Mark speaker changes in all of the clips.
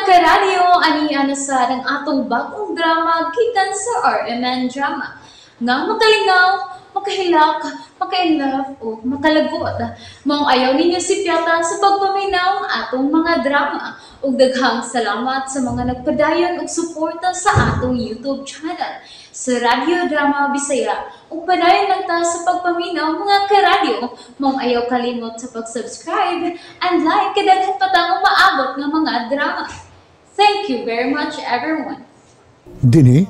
Speaker 1: karadyo, ani-ana sa ng atong bagong drama gikan sa RMN Drama. Nga makalingaw, makahilak, maka-inlove, o makalagot. Maong ayaw ninyo si Piata sa pagpaminaw ng atong mga drama. Ug daghang salamat sa mga nagpadayon ug suporta sa atong YouTube channel sa Radyo Drama Bisaya. Ug padayon lang ta sa pagpaminaw mga karadyo. Maong ayaw kalimot sa pag-subscribe and like kadaghan pa tang maabot ng mga drama. Thank you very much everyone.
Speaker 2: Dini?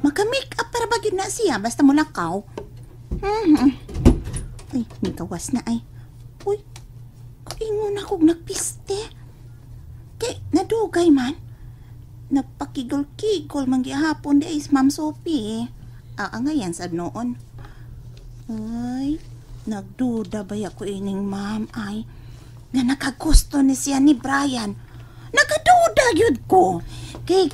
Speaker 3: Maka-make up para bagid na siya basta mo lakaw. Ay, may gawas na ay. Uy, ingon ako nagpiste. Kay nadugay man. Nagpakigol-kigol man gihapon di is Ma'am Sophie. Ngayon sa noon. Ay, nagduda ba ako ining ma'am ay nga nakagusto ni siya ni Brian. Nagaduda yun ko. Kay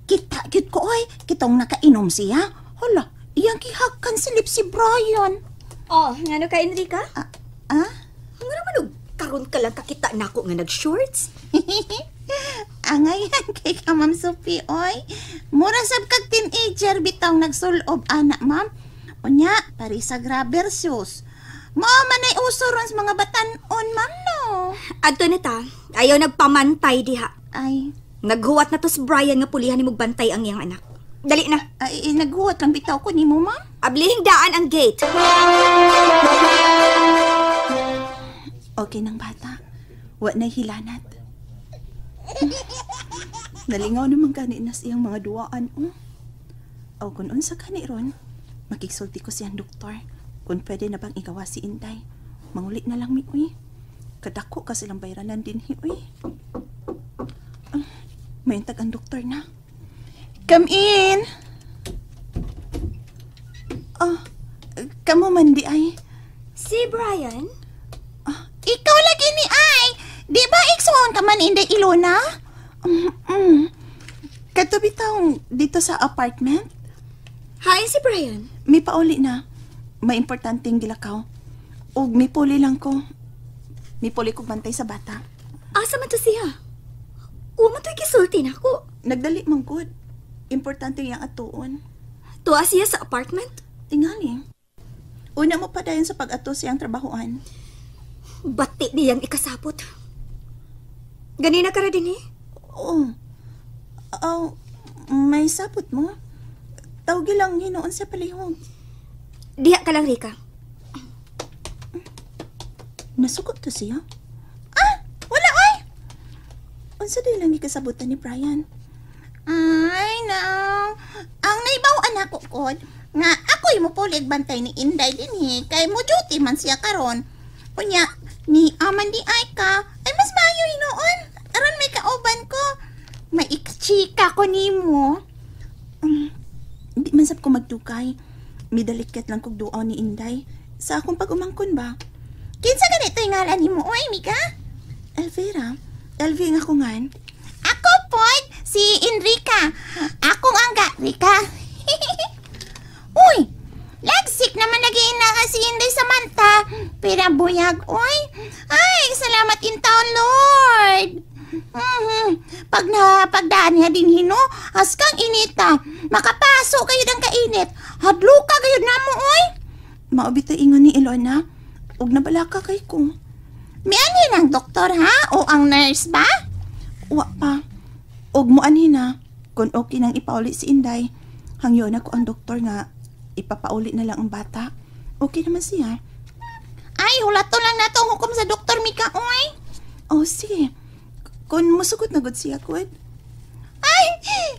Speaker 3: kita yun ko ay kitong nakainom siya. Hala, iyang kihakan silip si Brian.
Speaker 4: Oh, ngano ka Enrica?
Speaker 3: Ang
Speaker 4: naman karon ka lang kakita nako nga nag-shorts.
Speaker 3: Ngayon kay ka Ma'am Sophie oy. Mura sab kag teenager bitaw nagsulob anak ma'am. Unya, pari sa grabber shoes. Mao man ay uso ron sa mga batan-on ma'am no.
Speaker 4: Adto nita, ayaw nagpamantay diha.
Speaker 3: Ay,
Speaker 4: naghuwat na to si Brian nga pulihan ni bantay ang iyang anak. Dali na.
Speaker 3: Ay naghuwat lang bitaw ko nimo ma'am.
Speaker 4: Ablihing daan ang gate.
Speaker 3: Okay nang bata. Wa na'y hilanat. Nalingaw naman gani na siyang mga duwaan. O kung unsa kani ron, makiksulti ko siyang doktor. Kung pwede na bang igawa si Inday. Mangulit na lang mi, uy. Kadako ka silang bayranan din, uy. Mayintag ang doktor na. Come in! Kamu man di ay.
Speaker 4: Si Brian?
Speaker 3: Ikaw lagi ni ay. Di ba iksuon ka man Inday Ilona? Katubi taong dito sa apartment?
Speaker 4: Hi, si Brian.
Speaker 3: May pauli na. May importanteng gilakaw. O may puli lang ko. May puli kong bantay sa bata.
Speaker 4: Asa man to siya? Uman to'y kisulti na ako.
Speaker 3: Nagdali mang good. Importante yung atuon.
Speaker 4: Tuwa siya sa apartment?
Speaker 3: Tingali. Una mo pa dayon sa pag-ato siyang trabahoan.
Speaker 4: Bati niyang ikasabot. Ganina ka na din eh?
Speaker 3: May sapot mo? Tawag lang hinoon sa palihog.
Speaker 4: Diha ka lang, Rika.
Speaker 3: Nasukot to siya? Wala oy! Unsa din lang ikasabutan ni Brian? Ay, no. Ang naibaw anak ko kod, nga ako'y mupulig bantay ni Inday din kay mo duty man siya karon. Unya, ni Amandi ay ka, ay mas maayo hinoon. Aron may kauban ko. Maikchika ko nimo. Hindi man sab ko magdukay. Midalikat lang kog duaw ni Inday. Sa akong pag-umangkon ba? Kinsa ganito yung ngalan ni mo, oy, Mika? Elvira. Elvi nga ko ngan. Ako po, si Enrica. Akong angga, Rika. Uy, lagsik naman naging na si Inday Samantha. Pero buyag, oy. Ay, salamat in taon, Lord. Pagdaan niya din hino, askang inita. Makapaso kayo ng kainit. Hadlo ka kayo na mo, oy. Maubita ingon ni Ilona. Ug nabalaka kay ko. May anhin ang doktor ha? O ang nurse ba? Wa pa. Ug mo anhin na. Kung okay nang ipauli si Inday. Hangyon ako ang doktor nga ipapauli na lang ang bata. Okay naman siya. Ay, hulato lang na itong hukom sa doktor Mika, oy. Oh, sige. Kung musugot na good siya, Kwed. Ay,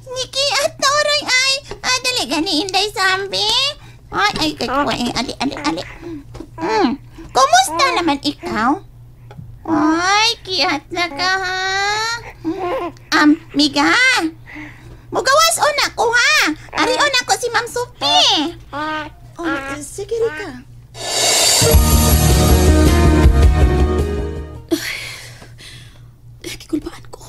Speaker 3: Nikki at Toroy ay. Dali gani Inday Sambi. Ay, kay Kwed. Ali. Kumusta naman ikaw? Ay, kiyat na ka ha. Miga. Mugawas o na ko ha. Ari o na ko si Ma'am Sophie. Sige Rika.
Speaker 4: Kikulbaan ko.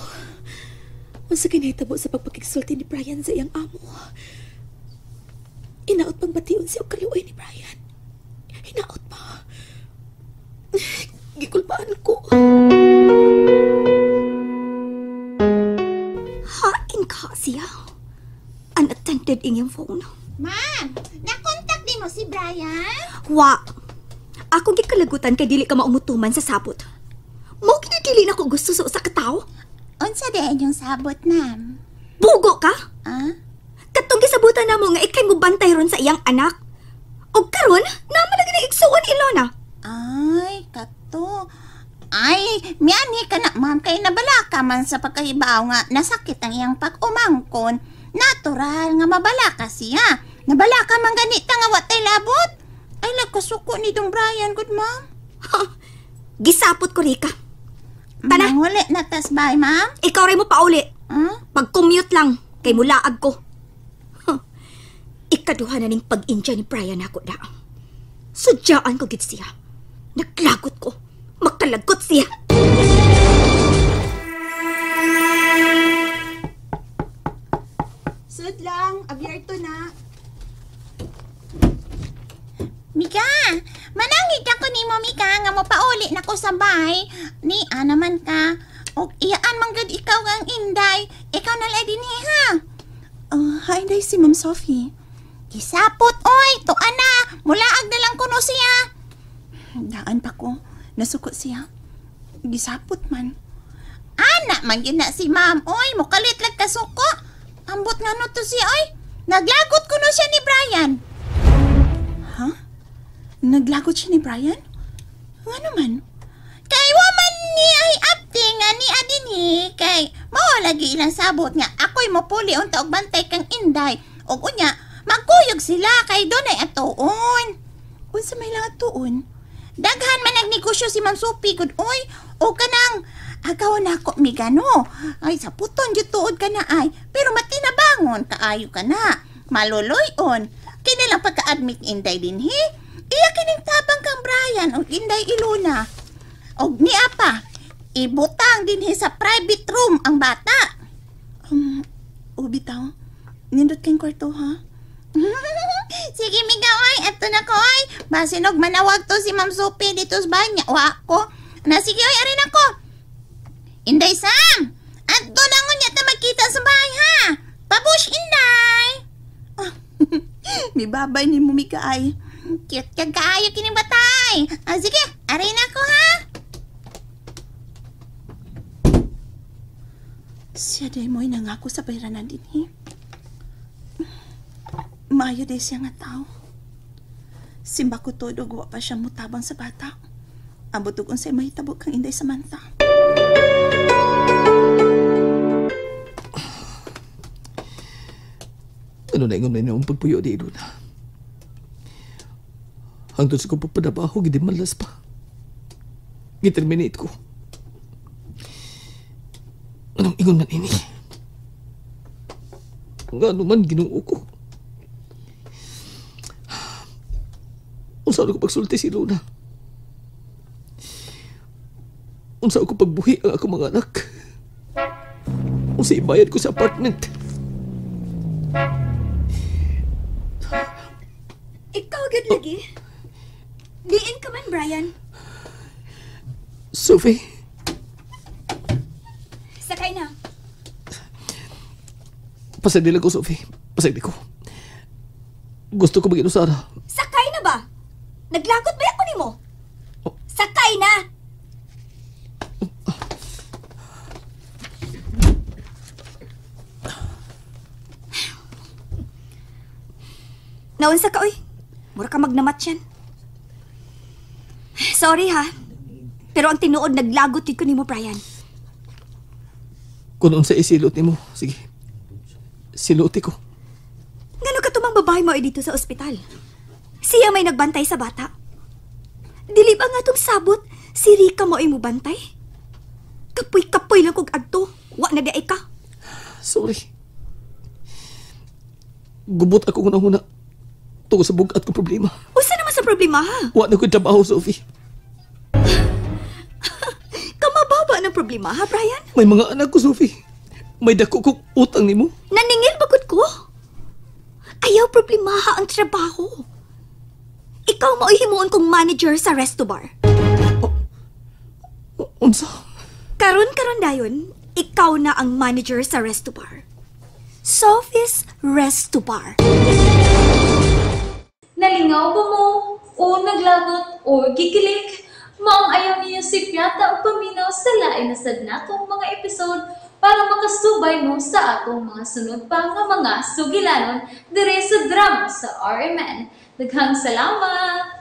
Speaker 4: Unsa kinahitabo sa pagpakigsulti ni Brian sa iyang amo. Inaot pang bation siya og kaluoy ni Brian. Hinaot pa. Gikulbaan ko. ka siya. Unattended iyang phone.
Speaker 3: Ma'am, nakontak di mo si Brian?
Speaker 4: Wa. Akong gikalagutan kay dili ka maumutuman sa sabot. Mo kinadili na ko gusto sa usa ka tawo.
Speaker 3: Unsa din yung sabot, ma'am?
Speaker 4: Bugo ka?
Speaker 3: Ah?
Speaker 4: Katong gisabutan namo nga ikay mo bantay ron sa iyang anak. Og karon, naman lagi na igsuon Ilona.
Speaker 3: Ay, kato. Ay, miyani ka na, ma'am. Kay nabala ka man sa pagkahibaw nga nasakit ang iyang pag-umangkon. Natural nga mabala ka siya. Nabala ka man ganita nga watay labot. Ay, lagkasuko ni Dong Brian, good ma'am.
Speaker 4: Ha, gisapot ko Rika. Tana.
Speaker 3: Huli na tas bay, ma'am.
Speaker 4: Ikaw rin mo pauli.
Speaker 3: Huh?
Speaker 4: Pag-commute lang, kay mulaag ko. Huh. Ikaduha na ning pag-inja ni Brian ako da. Sudyaan ko gid siya. Naglagot ko. Makalagot siya.
Speaker 3: Sud lang, abierto na. Mika, manangit ako ni mo, Mika, nga mo pauli na ko sa bay. Ni, naman ka. O iyaan manggad ikaw ang inday. Ikaw na lang din ha. Hi, day si Ma'am Sophie. Kisapot, oy. Tuan na. Mulaag na lang kuno siya. Daan pa ko. Nasuko siya. Gisapot man. Anak, man na si Ma'am. Oy, mukalit lang kasuko. Ambot nga no to siya, oy. Naglagot kuno siya ni Brian. Ha? Naglagot siya ni Brian? Nga naman. Kay waman ni ay apti nga ni adini. Kay mao lagi ilang sabot nga ako'y mapuli unta og bantay kang inday. Og unya, magkuyog sila kay dunay atuon. Unsa may lang atuon? Daghan man nagnegosyo si Ma'am Sophie gud oy. O kanang agaw na ako migano. Ay sa puton jud tuod ka na ay. Pero matinabangon kaayo ka na. Maluloy-on. Kini lang pagka-admit inday dinhi. Iya kining tabang kang Brian o inday Ilona. Og ni apa, ibutang dinhi sa private room ang bata. Bitaw. Nindot kang kwarto ha? Sige migaway, ato na ko ay. Basinog manawag to si Ma'am Sophie dito sa banya. Wa ako. Na sige ay, arin ako. Inday Sam, ato na ngunya ta magkita sa bahay ha. Pabush inday. May babay ni mo Mika ay. Cute kag kaayo kining batay. Sige, aray na ko ha. Siya day mo'y nangako sa bayranan din eh. Maayo day siya nga tao. Simba ko todo gawa pa siya mutabang sa bata. Ambot ug unsay mahitabo kang inday Samantha.
Speaker 2: Ano na ingon na yung pagpuyo di Ilona? Hangtod sa kong pagpadabaho, gidi malas pa. Giterminate ko. Anong ingon man ini? Nga naman ginuo ko. Unsa ako pagsulti si Ilona? Unsa ako pagbuhi ang akong mga anak? Unsa ibayad ko sa apartment?
Speaker 4: Ikaw agad lagi. Diin ka man, Brian.
Speaker 2: Sophie?
Speaker 4: Sakay na.
Speaker 2: Pasagdi lang ko, Sophie. Pasagdi ko. Gusto ko mag-inusara.
Speaker 4: Sakay na ba? Naglagot ba ako nimo? Sakay na! Naunsa ka, oy. Mura ka magnamat yan. Sorry ha. Pero ang tinuod naglagot ko nimo, Brian.
Speaker 2: Kung unsa isilot ni mo, sige. Siloti ko.
Speaker 4: Ngano ka tumang babae mo ay dito sa ospital? Siya may nagbantay sa bata. Dili ba nga tong sabot, si Rika mo ay mo bantay? Kapoy-kapoy lang kog adto. Wa na daay ka.
Speaker 2: Sorry. Gubot ako unang-una. Tungkol sa bugat ko problema.
Speaker 4: Usa naman sa problema ha?
Speaker 2: Wa na ko trabaho, Sophie.
Speaker 4: Kamababa ng problema ha, Brian?
Speaker 2: May mga anak ko, Sophie. May dako kong utang ni mo.
Speaker 4: Naningil bagod ko? Ayaw problema ha ang trabaho. Ikaw mo himuon kong manager sa resto bar.
Speaker 2: Unsa?
Speaker 4: Karon dayon, ikaw na ang manager sa resto bar. Sophie's Resto Bar.
Speaker 1: Nalingaw ba mo? O naglagot? O gikilig? Maong ayaw niyo si Piata o paminaw sa lain na sad natong mga episode para makasubay mo sa atong mga sunod pa nga mga sugilanon dire sa drama sa RMN. Daghang salamat!